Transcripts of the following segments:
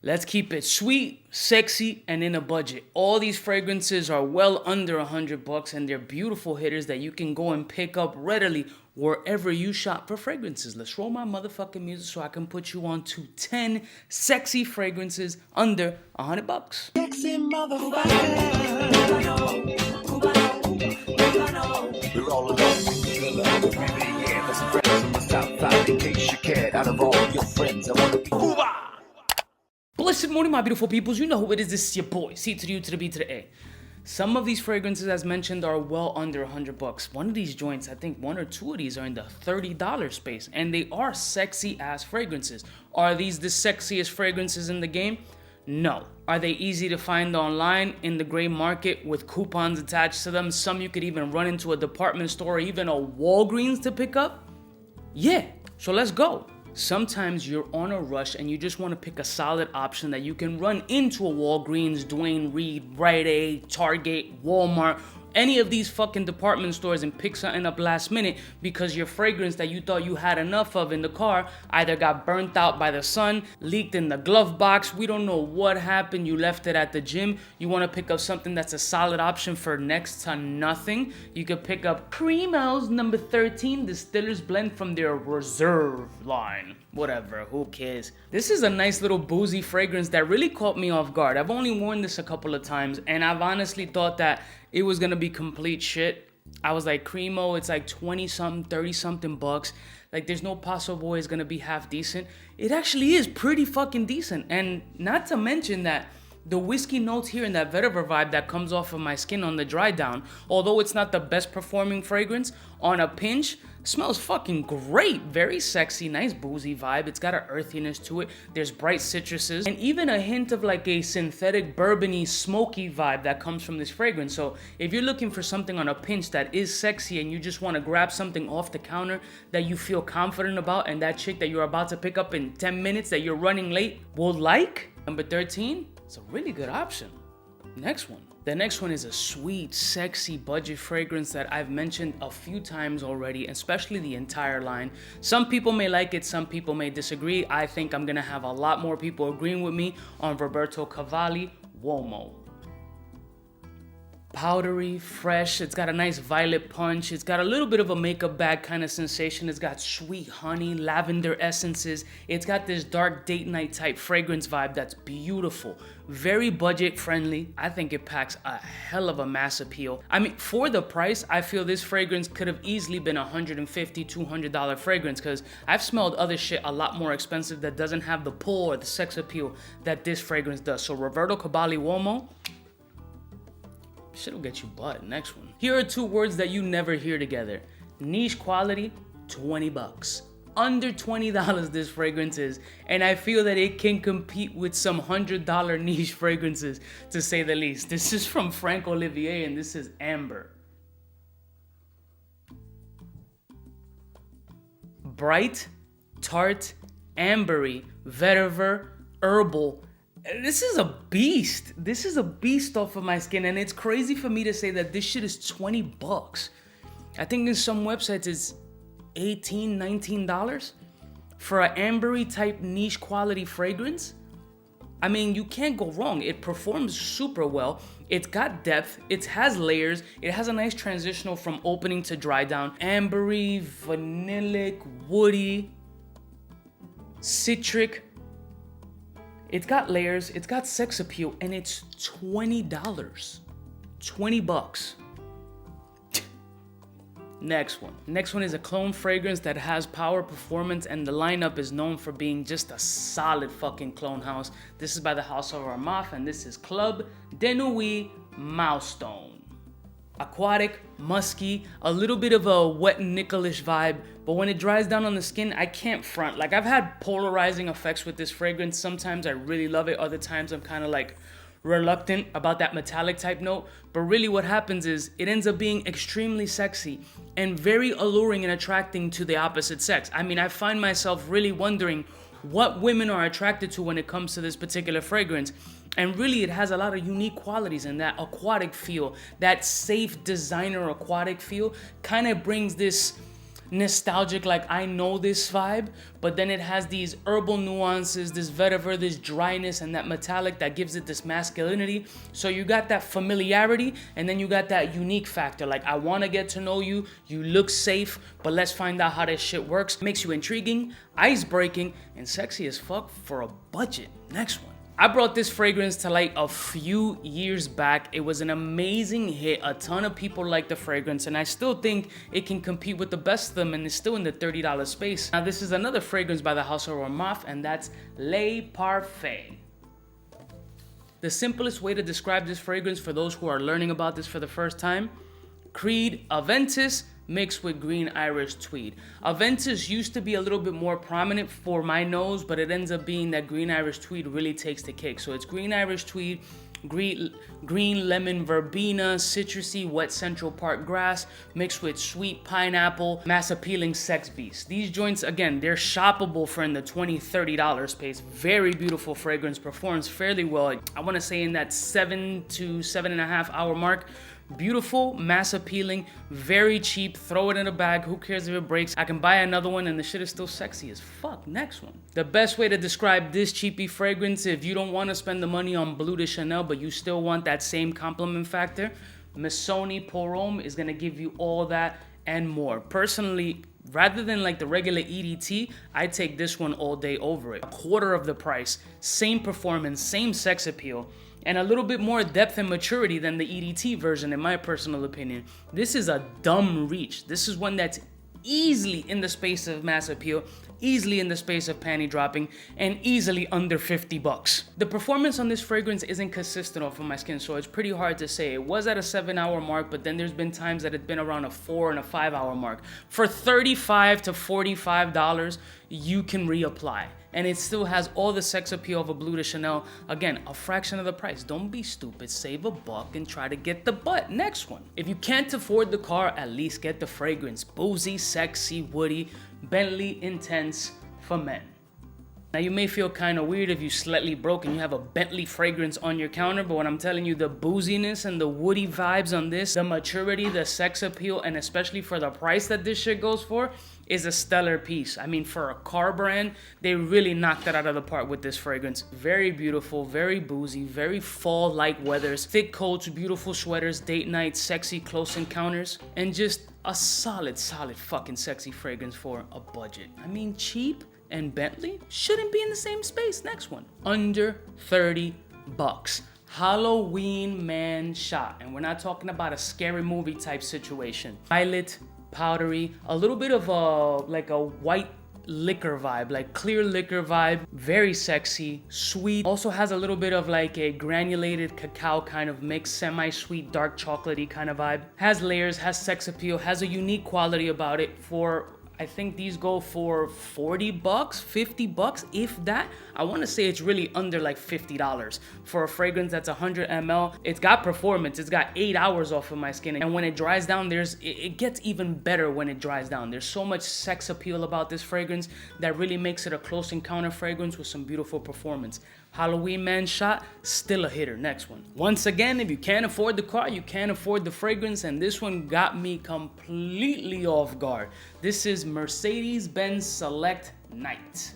Let's keep it sweet, sexy, and in a budget. All these fragrances are well under $100 and they're beautiful hitters that you can go and pick up readily wherever you shop for fragrances. Let's roll my motherfucking music so I can put you on to 10 sexy fragrances under $100. Sexy motherfucker. We're all alone. Blessed morning, my beautiful peoples. You know who it is. This is your boy, C to the U to the B to the A. Some of these fragrances, as mentioned, are well under $100. One of these joints, I think one or two of these are in the $30 space, and they are sexy ass fragrances. Are these the sexiest fragrances in the game? No. Are they easy to find online in the gray market with coupons attached to them? Some you could even run into a department store or even a Walgreens to pick up? Yeah, so let's go. Sometimes you're on a rush and you just want to pick a solid option that you can run into a Walgreens, Dwayne Reed, Rite Aid, Target, Walmart, any of these fucking department stores and pick something up last minute because your fragrance that you thought you had enough of in the car either got burnt out by the sun, leaked in the glove box, we don't know what happened, you left it at the gym. You want to pick up something that's a solid option for next to nothing. You could pick up Primos No. 13 Distiller's Blend from their Reserve line. Whatever, who cares? This is a nice little boozy fragrance that really caught me off guard. I've only worn this a couple of times and I've honestly thought that it was gonna be complete shit. I was like, Cremo, it's like 20 something, 30 something bucks. Like there's no possible way it's gonna be half decent. It actually is pretty fucking decent. And not to mention that the whiskey notes here and that vetiver vibe that comes off of my skin on the dry down, although it's not the best performing fragrance, on a pinch, smells fucking great. Very sexy, nice boozy vibe. It's got an earthiness to it. There's bright citruses and even a hint of like a synthetic bourbony smoky vibe that comes from this fragrance. So if you're looking for something on a pinch that is sexy and you just want to grab something off the counter that you feel confident about and that chick that you're about to pick up in 10 minutes that you're running late will like, number 13, it's a really good option. Next one. The next one is a sweet, sexy budget fragrance that I've mentioned a few times already, especially the entire line. Some people may like it, some people may disagree. I think I'm gonna have a lot more people agreeing with me on Roberto Cavalli, Womo. Powdery, fresh, it's got a nice violet punch, it's got a little bit of a makeup bag kind of sensation, it's got sweet honey, lavender essences, it's got this dark date night type fragrance vibe that's beautiful, very budget friendly. I think it packs a hell of a mass appeal. I mean, for the price, I feel this fragrance could have easily been $150, $200 fragrance because I've smelled other shit a lot more expensive that doesn't have the pull or the sex appeal that this fragrance does. So Roberto Cavalli Womo, shit'll get you butt. Next one. Here are two words that you never hear together. Niche quality, $20. Under $20 this fragrance is, and I feel that it can compete with some $100 niche fragrances, to say the least. This is from Franco, Olivier, and this is Amber. Bright, tart, ambery, vetiver, herbal. This is a beast. This is a beast off of my skin, and it's crazy for me to say that this shit is $20. I think in some websites it's $18, $19 for an ambery type niche quality fragrance. I mean, you can't go wrong. It performs super well. It's got depth. It has layers. It has a nice transitional from opening to dry down. Ambery, vanillic, woody, citric. It's got layers, it's got sex appeal, and it's $20. $20. Next one. Next one is a clone fragrance that has power, performance, and the lineup is known for being just a solid fucking clone house. This is by the House of Armaf, and this is Club de Nuit Milestone. Aquatic, musky, a little bit of a wet nickelish vibe, but when it dries down on the skin, I can't front. Like, I've had polarizing effects with this fragrance. Sometimes I really love it, other times I'm kind of like reluctant about that metallic type note, but really what happens is it ends up being extremely sexy and very alluring and attracting to the opposite sex. I mean, I find myself really wondering what women are attracted to when it comes to this particular fragrance. And really, it has a lot of unique qualities, and that aquatic feel, that safe designer aquatic feel, kind of brings this nostalgic, like I know this vibe, but then it has these herbal nuances, this vetiver, this dryness, and that metallic that gives it this masculinity. So you got that familiarity, and then you got that unique factor. Like, I want to get to know you, you look safe, but let's find out how this shit works. Makes you intriguing, ice-breaking, and sexy as fuck for a budget. Next one. I brought this fragrance to light a few years back. It was an amazing hit. A ton of people like the fragrance, and I still think it can compete with the best of them, and it's still in the $30 space. Now, this is another fragrance by the House of Romanov, and that's Le Parfait. The simplest way to describe this fragrance for those who are learning about this for the first time: Creed Aventus mixed with green Irish tweed. Aventus used to be a little bit more prominent for my nose, but it ends up being that green Irish tweed really takes the cake. So it's green Irish tweed, green lemon verbena, citrusy wet Central Park grass mixed with sweet pineapple, mass appealing sex beast. These joints, again, they're shoppable for in the $20, $30 space. Very beautiful fragrance, performs fairly well. I want to say in that 7 to 7.5 hour mark. Beautiful, mass appealing, very cheap. Throw it in a bag. Who cares if it breaks? I can buy another one and the shit is still sexy as fuck. Next one. The best way to describe this cheapy fragrance, if you don't want to spend the money on Bleu de Chanel, but you still want that same compliment factor, Missoni Parfum is going to give you all that and more. Personally, rather than like the regular EDT, I take this one all day over it. A quarter of the price, same performance, same sex appeal, and a little bit more depth and maturity than the EDT version, in my personal opinion. This is a dumb reach. This is one that's easily in the space of mass appeal, easily in the space of panty dropping, and easily under $50. The performance on this fragrance isn't consistent off of my skin, so it's pretty hard to say. It was at a 7-hour mark, but then there's been times that it's been around a 4 and a 5-hour mark. For $35 to $45, you can reapply. And it still has all the sex appeal of a Bleu de Chanel. Again, a fraction of the price. Don't be stupid. Save a buck and try to get the butt. Next one. If you can't afford the car, at least get the fragrance. Boozy, sexy, woody, Bentley Intense for men. Now, you may feel kind of weird if you slightly broke and you have a Bentley fragrance on your counter, but when I'm telling you the booziness and the woody vibes on this, the maturity, the sex appeal, and especially for the price that this shit goes for, is a stellar piece. I mean, for a car brand, they really knocked it out of the park with this fragrance. Very beautiful, very boozy, very fall-like weathers, thick coats, beautiful sweaters, date nights, sexy close encounters, and just a solid fucking sexy fragrance for a budget. I mean, cheap and Bentley shouldn't be in the same space. Next one. Under $30. Halloween Man Shot. And we're not talking about a scary movie type situation. Violet, powdery, a little bit of like a white liquor vibe, like clear liquor vibe, very sexy, sweet. Also has a little bit of like a granulated cacao kind of mix, semi-sweet, dark chocolatey kind of vibe. Has layers, has sex appeal, has a unique quality about it. For I think these go for $40, $50, if that. I want to say it's really under like $50 for a fragrance that's 100 ml. It's got performance. It's got 8 hours off of my skin. And when it dries down, it gets even better when it dries down. There's so much sex appeal about this fragrance that really makes it a close encounter fragrance with some beautiful performance. Halloween Man Shot, still a hitter. Next one. Once again, if you can't afford the car, you can't afford the fragrance, and this one got me completely off guard. This is Mercedes-Benz Select Night.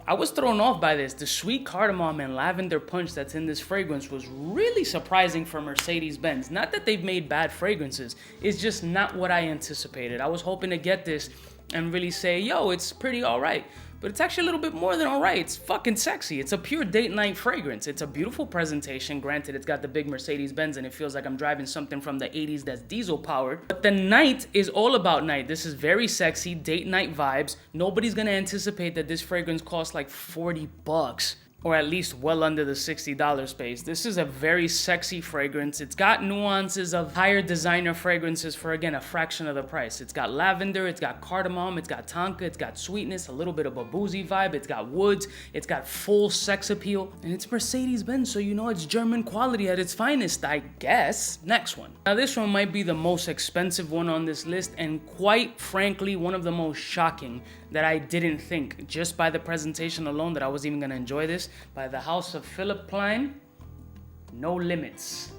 I was thrown off by this. The sweet cardamom and lavender punch that's in this fragrance was really surprising for Mercedes-Benz. Not that they've made bad fragrances, it's just not what I anticipated. I was hoping to get this and really say, yo, it's pretty all right. But it's actually a little bit more than all right. It's fucking sexy. It's a pure date night fragrance. It's a beautiful presentation. Granted, it's got the big Mercedes-Benz and it feels like I'm driving something from the 80s that's diesel powered. But the night is all about night. This is very sexy, date night vibes. Nobody's gonna anticipate that this fragrance costs like $40. Or at least well under the $60 space. This is a very sexy fragrance. It's got nuances of higher designer fragrances for, again, a fraction of the price. It's got lavender, it's got cardamom, it's got tonka, it's got sweetness, a little bit of a boozy vibe, it's got woods, it's got full sex appeal, and it's Mercedes-Benz, so you know it's German quality at its finest, I guess. Next one. Now this one might be the most expensive one on this list, and quite frankly, one of the most shocking that I didn't think, just by the presentation alone, that I was even gonna enjoy this, by the House of Philipp Plein, No Limits.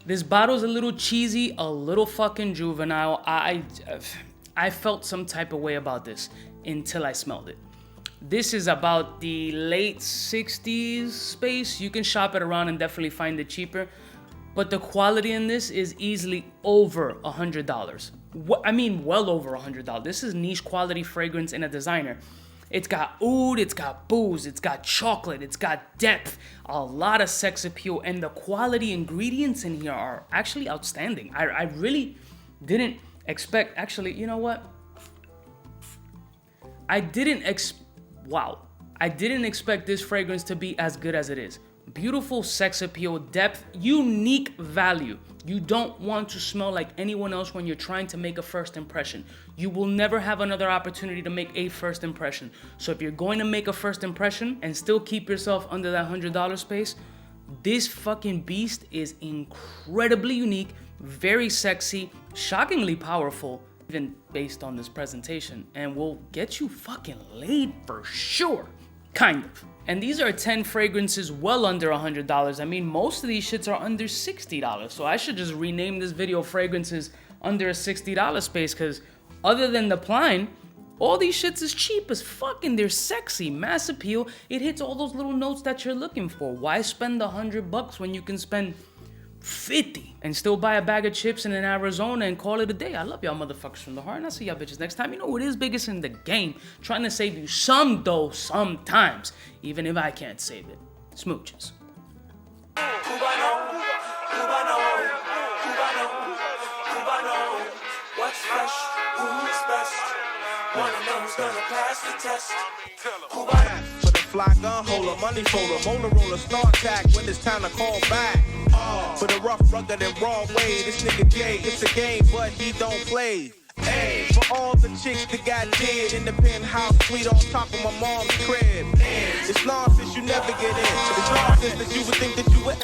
This bottle's a little cheesy, a little fucking juvenile. I felt some type of way about this until I smelled it. This is about the late 60s space. You can shop it around and definitely find it cheaper. But the quality in this is easily over $100. I mean, well over $100. This is niche quality fragrance in a designer. It's got oud, it's got booze, it's got chocolate, it's got depth, a lot of sex appeal, and the quality ingredients in here are actually outstanding. I really didn't expect, actually, you know what? I didn't expect this fragrance to be as good as it is. Beautiful sex appeal, depth, unique value. You don't want to smell like anyone else when you're trying to make a first impression. You will never have another opportunity to make a first impression. So if you're going to make a first impression and still keep yourself under that $100 space, this fucking beast is incredibly unique, very sexy, shockingly powerful, even based on this presentation, and will get you fucking laid for sure. Kind of. And these are 10 fragrances well under $100. I mean, most of these shits are under $60. So I should just rename this video fragrances under a $60 space, because other than the Pline, all these shits is cheap as fuck and they're sexy, mass appeal. It hits all those little notes that you're looking for. Why spend $100 when you can spend 50 and still buy a bag of chips in an Arizona and call it a day? I love y'all motherfuckers from the heart, and I'll see y'all bitches next time. You know what is biggest in the game? Trying to save you some dough sometimes, even if I can't save it. Smooches. Cubaknow, what's fresh, who's best? Wanna know who's gonna pass the test? For the fly gun holder, money folder, Motorola start tack when it's time to call back. For the rough, rugged, and raw way, this nigga Jay, it's a game, but he don't play. Hey, for all the chicks that got dead in the penthouse suite on top of my mom's crib. It's nonsense you never get in. It's nonsense that you would think that you would